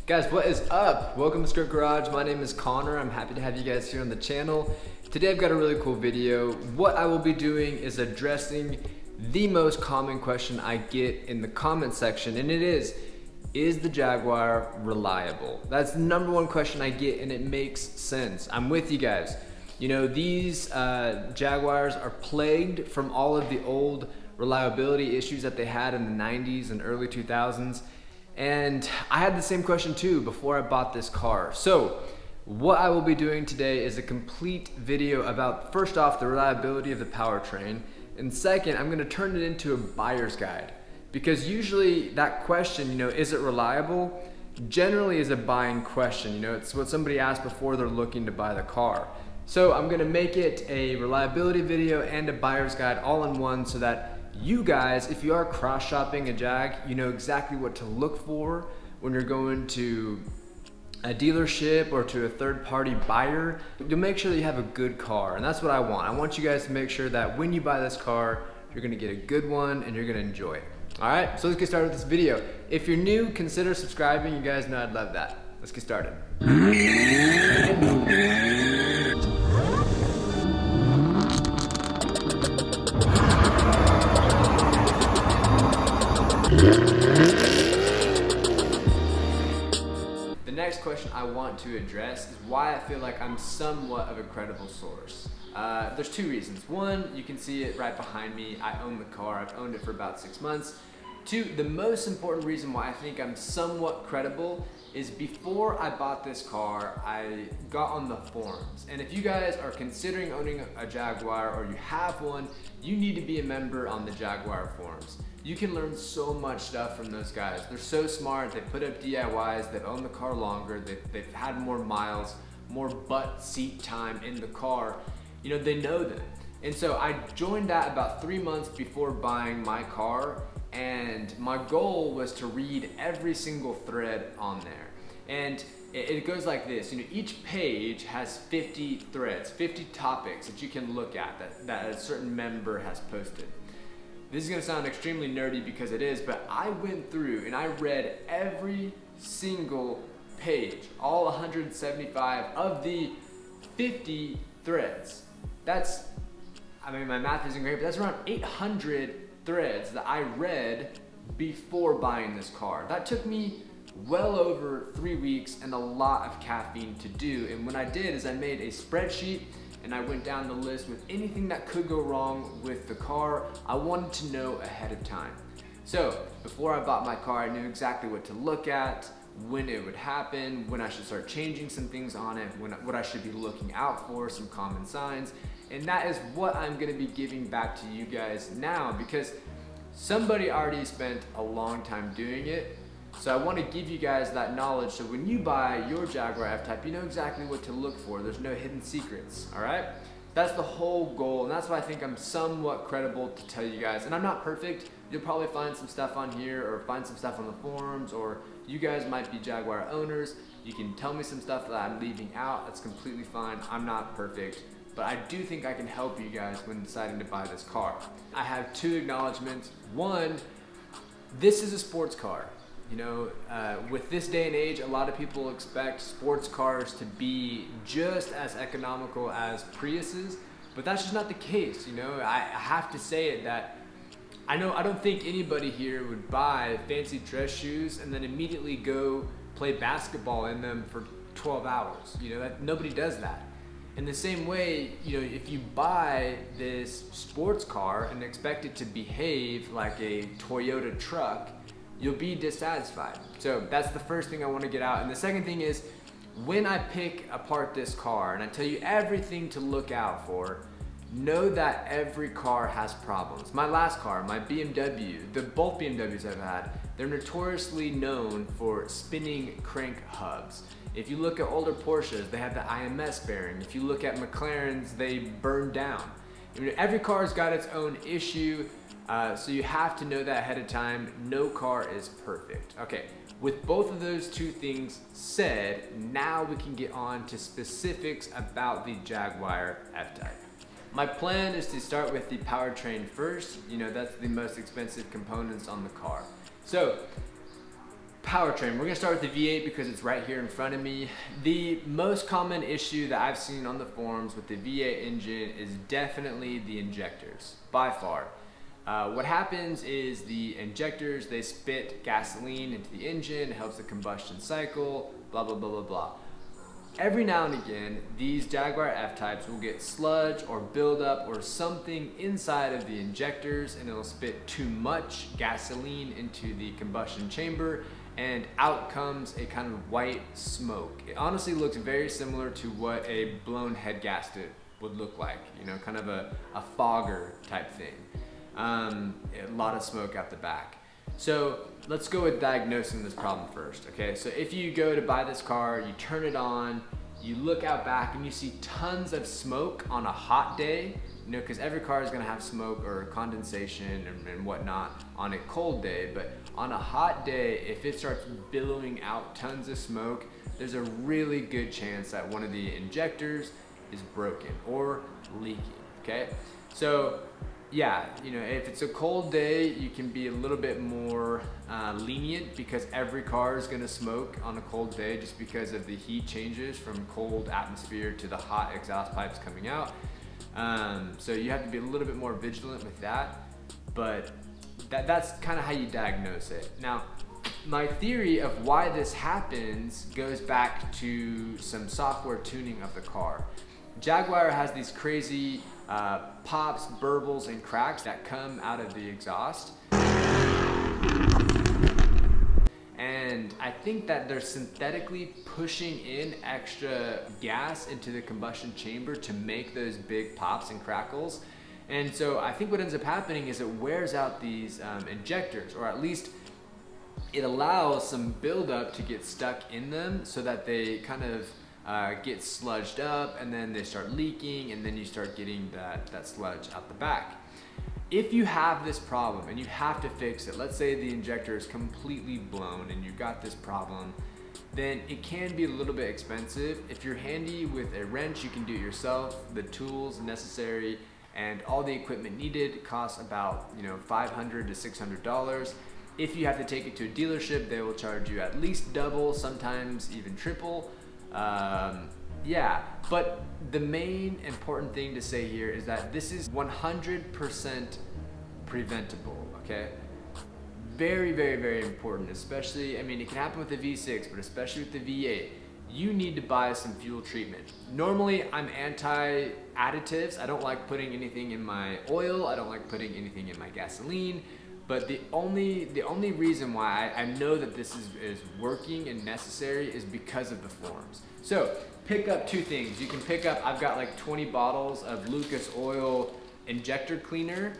Guys, what is up? Welcome to Skirt Garage. My name is Connor. I'm happy to have you guys here on the channel. Today I've got a really cool video. What I will be doing is addressing the most common question I get in the comment section, and it is the Jaguar reliable? That's the number one question I get, and it makes sense. I'm with you guys. You know, these Jaguars are plagued from all of the old reliability issues that they had in the 90s and early 2000s. And I had the same question too before I bought this car. So what I will be doing today is a complete video about, first off, the reliability of the powertrain, and second, I'm gonna turn it into a buyer's guide. Because usually that question, you know, is it reliable, generally is a buying question. You know, it's what somebody asked before they're looking to buy the car. So I'm gonna make it a reliability video and a buyer's guide all in one, so that you guys, if you are cross-shopping a Jag, you know exactly what to look for when you're going to a dealership or to a third-party buyer. You'll make sure that you have a good car, and that's what I want. I want you guys to make sure that when you buy this car, you're gonna get a good one and you're gonna enjoy it. All right, so let's get started with this video. If you're new, consider subscribing. You guys know I'd love that. Let's get started. The next question I want to address is why I feel like I'm somewhat of a credible source. There's two reasons. One, you can see it right behind me. I own the car. I've owned it for about 6 months. Two, the most important reason why I think I'm somewhat credible is before I bought this car, I got on the forums. And if you guys are considering owning a Jaguar or you have one, you need to be a member on the Jaguar forums. You can learn so much stuff from those guys. They're so smart. They put up DIYs. They've owned the car longer. They've had more miles, more butt seat time in the car. You know, they know them. And so I joined that about 3 months before buying my car, and my goal was to read every single thread on there. And it goes like this. You know, each page has 50 threads, 50 topics that you can look at that a certain member has posted. This is gonna sound extremely nerdy because it is, but I went through and I read every single page, all 175 of the 50 threads. That's, I mean, my math isn't great, but that's around 800 threads that I read before buying this car. That took me well over 3 weeks and a lot of caffeine to do. And what I did is I made a spreadsheet and I went down the list with anything that could go wrong with the car. I wanted to know ahead of time. So before I bought my car, I knew exactly what to look at, when it would happen, when I should start changing some things on it, what I should be looking out for, some common signs. And that is what I'm gonna be giving back to you guys now, because somebody already spent a long time doing it. So I wanna give you guys that knowledge, so when you buy your Jaguar F-Type, you know exactly what to look for. There's no hidden secrets, all right? That's the whole goal, and that's why I think I'm somewhat credible to tell you guys. And I'm not perfect. You'll probably find some stuff on here or find some stuff on the forums, or you guys might be Jaguar owners. You can tell me some stuff that I'm leaving out. That's completely fine. I'm not perfect, but I do think I can help you guys when deciding to buy this car. I have two acknowledgements. One, this is a sports car. You know, with this day and age, a lot of people expect sports cars to be just as economical as Priuses, but that's just not the case. You know, I have to say it that I don't think anybody here would buy fancy dress shoes and then immediately go play basketball in them for 12 hours. You know, nobody does that. In the same way, you know, if you buy this sports car and expect it to behave like a Toyota truck, you'll be dissatisfied. So that's the first thing I want to get out. And the second thing is, when I pick apart this car and I tell you everything to look out for, know that every car has problems. My last car, my BMW, both BMWs I've had, they're notoriously known for spinning crank hubs. If you look at older Porsches, they have the IMS bearing. If you look at McLarens, they burn down. I mean, every car's got its own issue. So you have to know that ahead of time. No car is perfect. Okay, with both of those two things said, now we can get on to specifics about the Jaguar F-Type. My plan is to start with the powertrain first. You know, that's the most expensive components on the car. So Powertrain. We're gonna start with the V8 because it's right here in front of me. The most common issue that I've seen on the forums with the V8 engine is definitely the injectors, by far. What happens is the injectors, they spit gasoline into the engine, it helps the combustion cycle, blah, blah, blah, blah, blah. Every now and again, these Jaguar F-types will get sludge or buildup or something inside of the injectors, and it'll spit too much gasoline into the combustion chamber, and out comes a kind of white smoke. It honestly looks very similar to what a blown head gasket would look like, you know, kind of a fogger type thing. A lot of smoke out the back. So let's go with diagnosing this problem first, okay? So if you go to buy this car, you turn it on, you look out back and you see tons of smoke on a hot day, you know, because every car is gonna have smoke or condensation and whatnot on a cold day, but on a hot day, if it starts billowing out tons of smoke, there's a really good chance that one of the injectors is broken or leaking, okay? So yeah, you know, if it's a cold day, you can be a little bit more lenient because every car is gonna smoke on a cold day just because of the heat changes from cold atmosphere to the hot exhaust pipes coming out. So you have to be a little bit more vigilant with that, but that's kind of how you diagnose it. Now, my theory of why this happens goes back to some software tuning of the car. Jaguar has these crazy pops, burbles, and cracks that come out of the exhaust. And I think that they're synthetically pushing in extra gas into the combustion chamber to make those big pops and crackles. And so I think what ends up happening is it wears out these injectors, or at least it allows some buildup to get stuck in them so that they kind of get sludged up, and then they start leaking, and then you start getting that sludge out the back. If you have this problem and you have to fix it, let's say the injector is completely blown and you've got this problem, then it can be a little bit expensive. If you're handy with a wrench, you can do it yourself. The tools necessary and all the equipment needed costs about, you know, $500 to $600. If you have to take it to a dealership, they will charge you at least double, sometimes even triple. Yeah, but the main important thing to say here is that this is 100% preventable, okay? Very, very, very important, especially, I mean, it can happen with the V6, but especially with the V8, you need to buy some fuel treatment. Normally, I'm anti-additives. I don't like putting anything in my oil. I don't like putting anything in my gasoline. But the only reason why I know that this is working and necessary is because of the forums. So pick up two things. You can pick up, I've got like 20 bottles of Lucas Oil injector cleaner.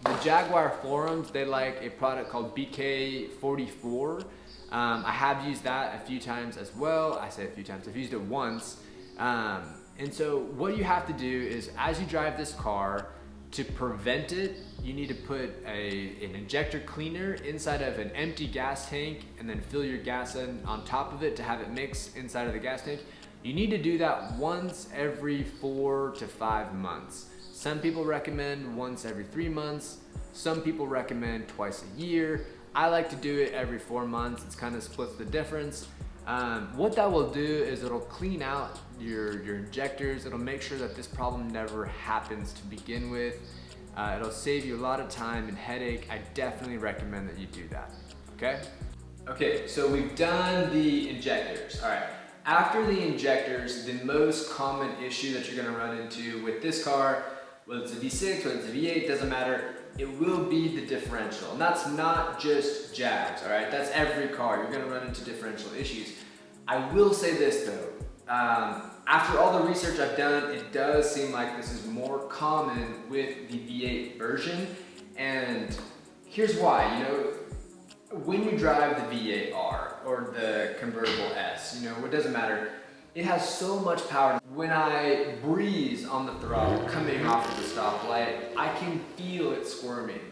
The Jaguar forums, they like a product called BK44. I have used that a few times as well. I say a few times, I've used it once. And so what you have to do is, as you drive this car, to prevent it, you need to put an injector cleaner inside of an empty gas tank and then fill your gas in on top of it to have it mix inside of the gas tank. You need to do that once every 4 to 5 months. Some people recommend once every 3 months. Some people recommend twice a year. I like to do it every 4 months. It's kind of splits the difference. What that will do is it'll clean out your injectors. It'll make sure that this problem never happens to begin with. It'll save you a lot of time and headache. I definitely recommend that you do that, okay? Okay, so we've done the injectors. All right, after the injectors, the most common issue that you're gonna run into with this car, whether it's a V6, whether it's a V8, doesn't matter, it will be the differential. And that's not just Jags, all right? That's every car. You're gonna run into differential issues. I will say this though, after all the research I've done, it does seem like this is more common with the V8 version. And here's why, you know, when you drive the V8R or the convertible S, you know, it doesn't matter, it has so much power. When I breeze on the throttle coming off of the stoplight, I can feel it squirming.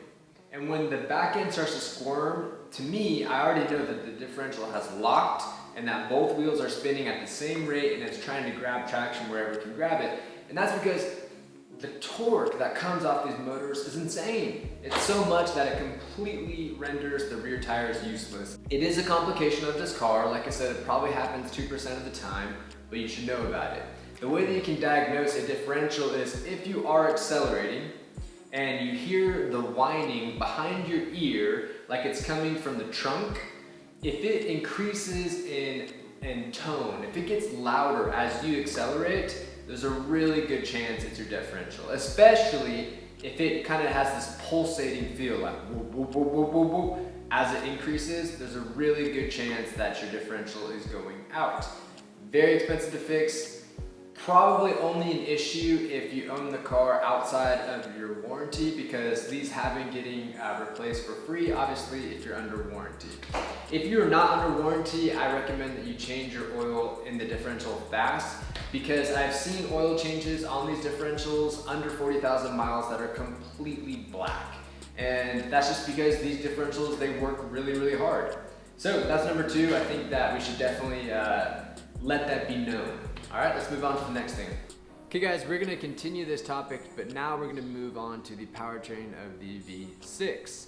And when the back end starts to squirm, to me, I already know that the differential has locked and that both wheels are spinning at the same rate and it's trying to grab traction wherever it can grab it. And that's because the torque that comes off these motors is insane. It's so much that it completely renders the rear tires useless. It is a complication of this car. Like I said, it probably happens 2% of the time, but you should know about it. The way that you can diagnose a differential is if you are accelerating and you hear the whining behind your ear like it's coming from the trunk. If it increases in tone, if it gets louder as you accelerate, there's a really good chance it's your differential, especially if it kind of has this pulsating feel, like whoop, whoop, whoop, whoop, whoop, whoop. As it increases, there's a really good chance that your differential is going out. Very expensive to fix. Probably only an issue if you own the car outside of your warranty, because these have been getting replaced for free, obviously, if you're under warranty. If you're not under warranty, I recommend that you change your oil in the differential fast, because I've seen oil changes on these differentials under 40,000 miles that are completely black. And that's just because these differentials, they work really, really hard. So that's number 2. I think that we should definitely let that be known. All right, let's move on to the next thing. Okay guys, we're gonna continue this topic, but now we're gonna move on to the powertrain of the V6.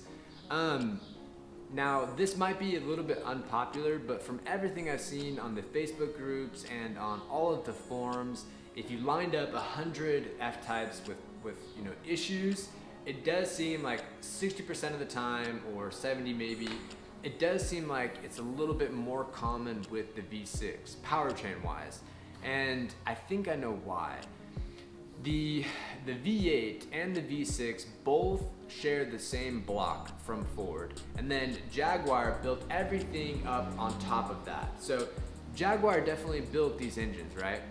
Now this might be a little bit unpopular, but from everything I've seen on the Facebook groups and on all of the forums, if you lined up 100 F-types with issues, it does seem like 60% of the time, or 70 maybe, it does seem like it's a little bit more common with the V6, powertrain wise. And I think I know why. The V8 and the V6 both share the same block from Ford. And then Jaguar built everything up on top of that. So Jaguar definitely built these engines, right?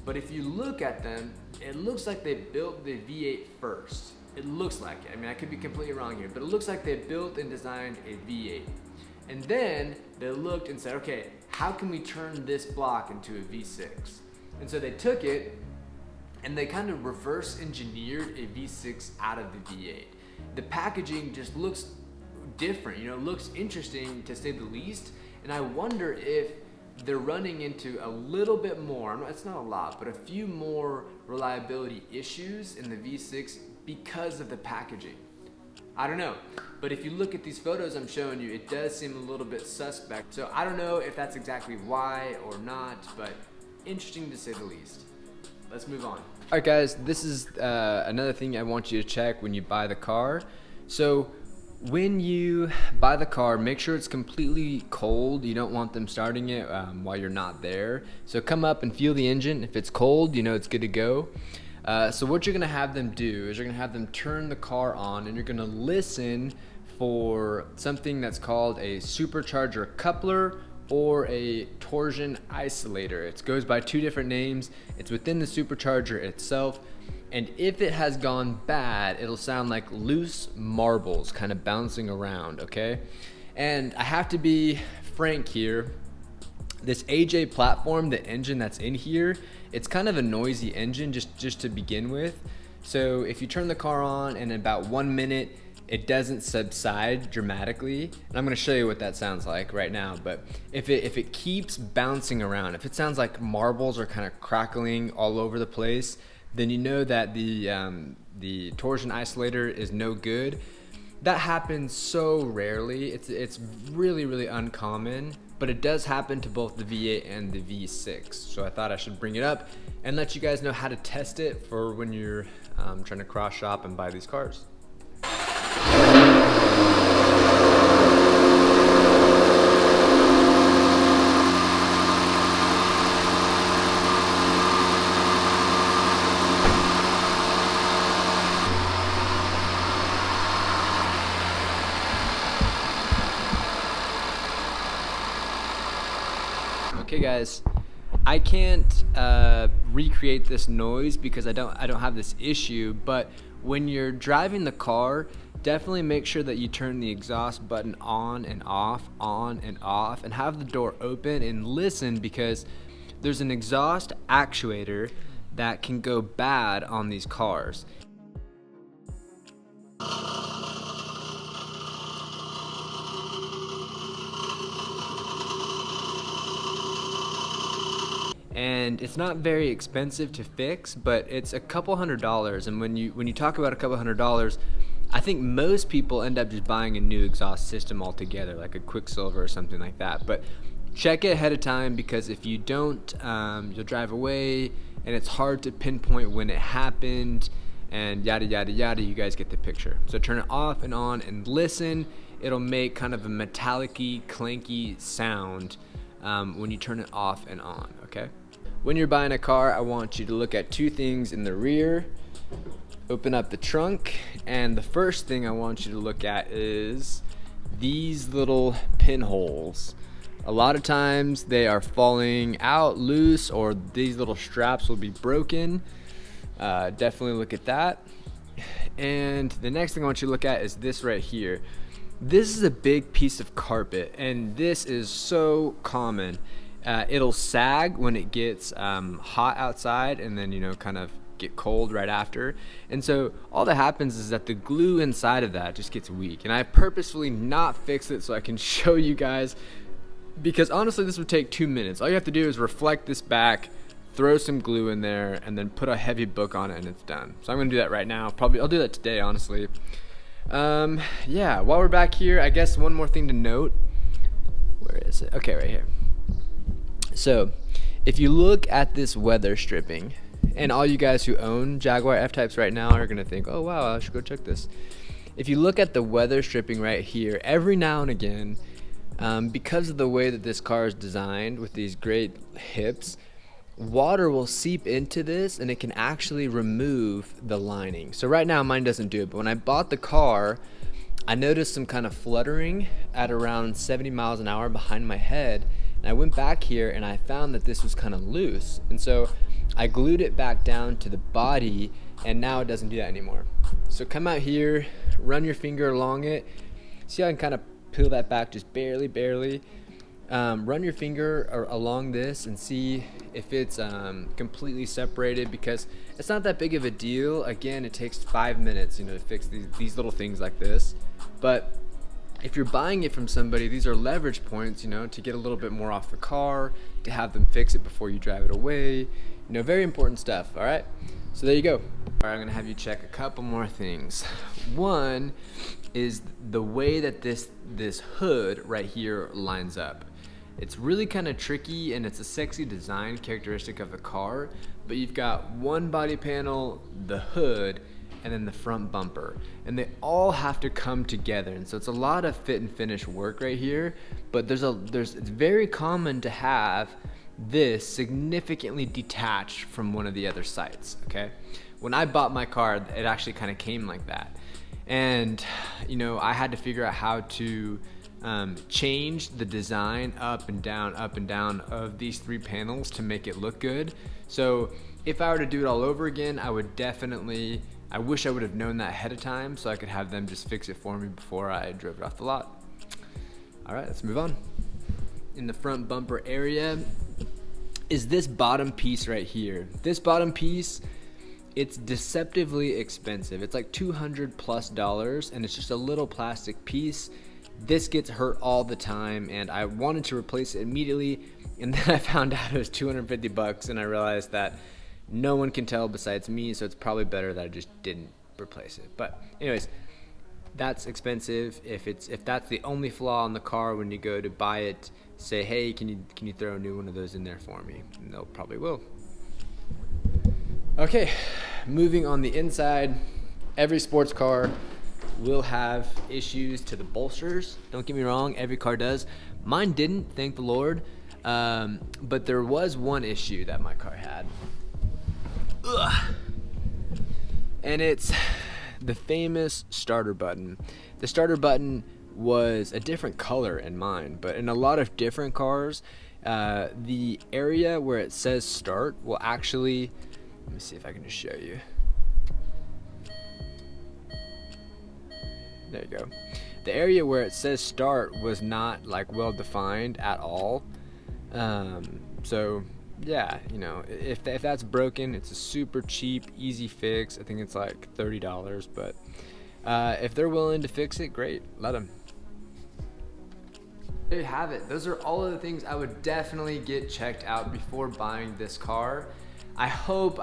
But if you look at them, it looks like they built the V8 first. It looks like it. I mean, I could be completely wrong here, but it looks like they built and designed a V8. And then they looked and said, okay, how can we turn this block into a V6? And so they took it and they kind of reverse engineered a V6 out of the V8. The packaging just looks different, looks interesting to say the least. And I wonder if they're running into a little bit more, it's not a lot, but a few more reliability issues in the V6 because of the packaging. I don't know, but if you look at these photos I'm showing you, it does seem a little bit suspect. So I don't know if that's exactly why or not, but interesting to say the least. Let's move on. All right guys, this is another thing I want you to check when you buy the car. So when you buy the car, make sure it's completely cold. You don't want them starting it while you're not there. So come up and feel the engine. If it's cold, it's good to go. So what you're gonna have them do is you're gonna have them turn the car on, and you're gonna listen for something that's called a supercharger coupler or a torsion isolator. It goes by 2 different names. It's within the supercharger itself. And if it has gone bad, it'll sound like loose marbles kind of bouncing around, okay? And I have to be frank here. This AJ platform, the engine that's in here, it's kind of a noisy engine just to begin with. So if you turn the car on and in about 1 minute, it doesn't subside dramatically, and I'm gonna show you what that sounds like right now, but if it keeps bouncing around, if it sounds like marbles are kind of crackling all over the place, then you know that the torsion isolator is no good. That happens so rarely. It's really, really uncommon, but it does happen to both the V8 and the V6. So I thought I should bring it up and let you guys know how to test it for when you're trying to cross shop and buy these cars. Okay guys, I can't recreate this noise because I don't have this issue, but when you're driving the car, definitely make sure that you turn the exhaust button on and off, and have the door open and listen, because there's an exhaust actuator that can go bad on these cars. And and it's not very expensive to fix, but it's a couple $100. And when you talk about a couple $100, I think most people end up just buying a new exhaust system altogether, like a Quicksilver or something like that. But check it ahead of time, because if you don't, you'll drive away, and it's hard to pinpoint when it happened, and yada yada yada. You guys get the picture. So turn it off and on and listen. It'll make kind of a metallic-y, clanky sound when you turn it off and on, okay? When you're buying a car, I want you to look at two things in the rear. Open up the trunk, and the first thing I want you to look at is these little pinholes. A lot of times they are falling out loose, or these little straps will be broken. Definitely look at that. And the next thing I want you to look at is this right here. This is a big piece of carpet, and this is so common. It'll sag when it gets hot outside, and then, you know, kind of get cold right after. And so all that happens is that the glue inside of that just gets weak. And I purposefully not fixed it so I can show you guys, because honestly this would take 2 minutes. All you have to do is reflect this back, throw some glue in there, and then put a heavy book on it, and it's done. So I'm gonna do that right now. I'll do that today, honestly. Yeah, while we're back here, I guess one more thing to note. Where is it? Okay, right here. So if you look at this weather stripping, and all you guys who own Jaguar F-Types right now are gonna think, oh wow, I should go check this. If you look at the weather stripping right here, every now and again, because of the way that this car is designed with these great hips, water will seep into this, and it can actually remove the lining. So right now mine doesn't do it, but when I bought the car, I noticed some kind of fluttering at around 70 miles an hour behind my head, and I went back here and I found that this was kind of loose, and so I glued it back down to the body, and now it doesn't do that anymore. So come out here, run your finger along it, see how I can kind of peel that back just barely. Run your finger along this and see if it's completely separated, because it's not that big of a deal. Again, it takes 5 minutes, you know, to fix these little things like this. But if you're buying it from somebody, these are leverage points, you know, to get a little bit more off the car, to have them fix it before you drive it away. You know, very important stuff, all right? So there you go. All right, I'm gonna have you check a couple more things. One is the way that this hood right here lines up. It's really kind of tricky, and it's a sexy design characteristic of the car, but you've got one body panel, the hood, and then the front bumper, and they all have to come together. And so it's a lot of fit and finish work right here, but it's very common to have this significantly detached from one of the other sides, okay? When I bought my car, it actually kind of came like that. And, you know, I had to figure out how to change the design up and down of these three panels to make it look good. So if I were to do it all over again, I wish I would have known that ahead of time, so I could have them just fix it for me before I drove it off the lot. All right, let's move on. In the front bumper area is this bottom piece right here. This bottom piece, it's deceptively expensive. It's like $200+, and it's just a little plastic piece. This gets hurt all the time, and I wanted to replace it immediately, and then I found out it was $250, and I realized that no one can tell besides me, so it's probably better that I just didn't replace it. But anyways, that's expensive. If that's the only flaw in the car when you go to buy it, say, hey, can you throw a new one of those in there for me? And they'll probably will. Okay, moving on the inside, every sports car will have issues to the bolsters. Don't get me wrong, every car does. Mine didn't, thank the Lord. But there was one issue that my car had. Ugh. And it's the famous starter button. The starter button was a different color in mine, but in a lot of different cars, the area where it says start will actually, let me see if I can just show you. There you go. The area where it says start was not like well defined at all. So yeah, you know, if that's broken, it's a super cheap, easy fix. I think it's like $30, but if they're willing to fix it, great, let them. There you have it. Those are all of the things I would definitely get checked out before buying this car. I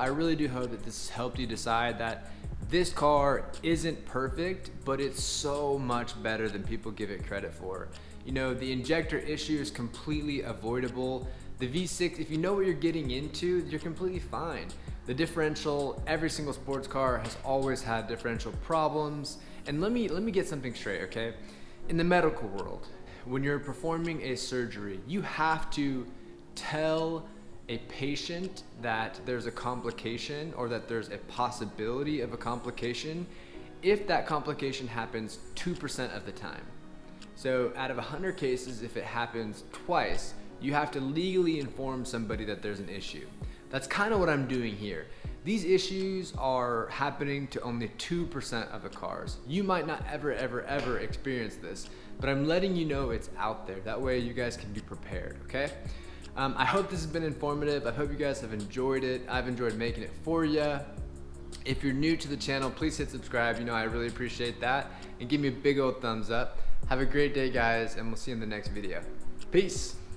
really do hope that this has helped you decide that this car isn't perfect, but it's so much better than people give it credit for. You know, the injector issue is completely avoidable. The V6, if you know what you're getting into, you're completely fine. The differential, every single sports car has always had differential problems. And let me get something straight, okay? In the medical world, when you're performing a surgery, you have to tell a patient that there's a complication or that there's a possibility of a complication if that complication happens 2% of the time. So out of 100 cases, if it happens twice, you have to legally inform somebody that there's an issue. That's kind of what I'm doing here. These issues are happening to only 2% of the cars. You might not ever experience this, but I'm letting you know it's out there. That way you guys can be prepared, okay? I hope this has been informative. I hope you guys have enjoyed it. I've enjoyed making it for you. If you're new to the channel, please hit subscribe. You know, I really appreciate that. And give me a big old thumbs up. Have a great day, guys, and we'll see you in the next video. Peace.